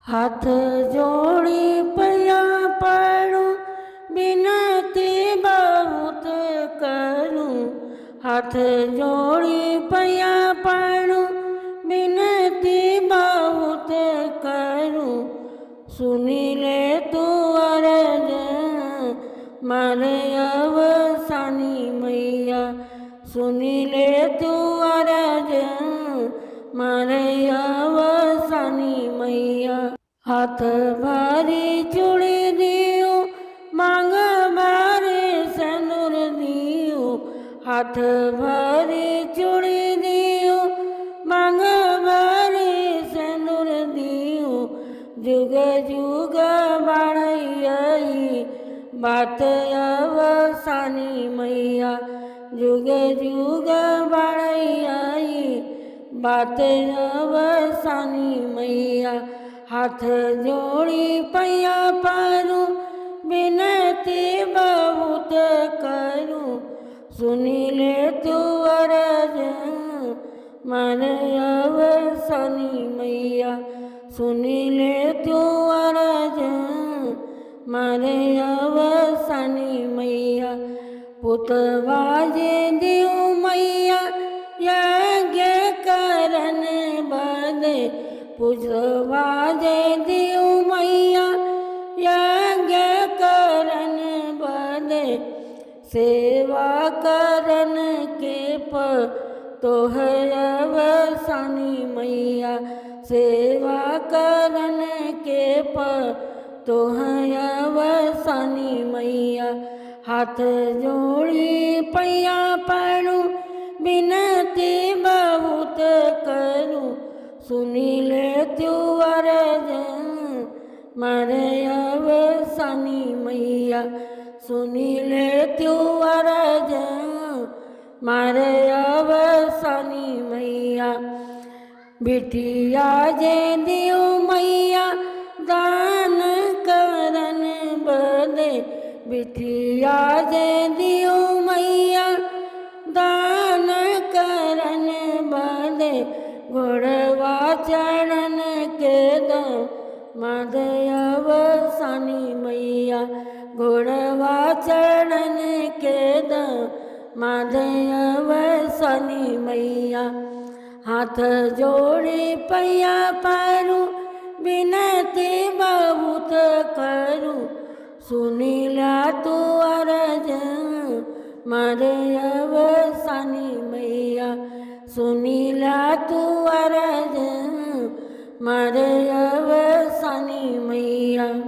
हाथ जोड़ी पैया पड़ूं, बिनती बहुत करूं। हाथ जोड़ी पैया पड़ूं, बिनती बहुत करूं। सुनी ले तू अरज मारे अवसानी मैया। सुनी ले तू अरज मारे अवसानी मैया। हाथ भरी चूड़ी दियो, मांग भरे सिंदूर दियो। हाथ भरी चूड़ी दियो, मांग भरे सिंदूर दियो। जुग जुग बढ़ई बात अवसानी मैया। जुग जुग बढ़ई बात अवसानी मैया। हाथ जोड़ी पैया पड़ूं, बिनती बहुत करूं। सुनी ले तू अरज मारे अवसानी मैया। सुनी ले तू अरज मारे अवसानी मैया। पुतवा जे दियो मैया, यज्ञ करन बदे। पुतवा जे दियो मैया, यज्ञ करन बदे। सेवा करन के तोह अवसानी मैया। सेवा करन के तोह अवसानी मैया। हाथ जोड़ी पैया पड़ूं, बिनती बहुत करूं। सुनी ले तू अरज मारे अवसानी मैया। सुनी ले तू अरज मारे अवसानी मैया। बिटिया जे दियो मैया, दान करन बदे। बिटिया जे दियो मैया, दान करन बदे। घोड़वा चढ़न के दामाद अवसानी मैया। घोड़वा चढ़न के दामाद अवसानी मैया। हाथ जोड़ी पैया पड़ूं, बिनती बहुत करूं। सुनी ला तू अरज मारे अवसानी मैया। सुनी ला तू अरज मारे अवसानी मैया।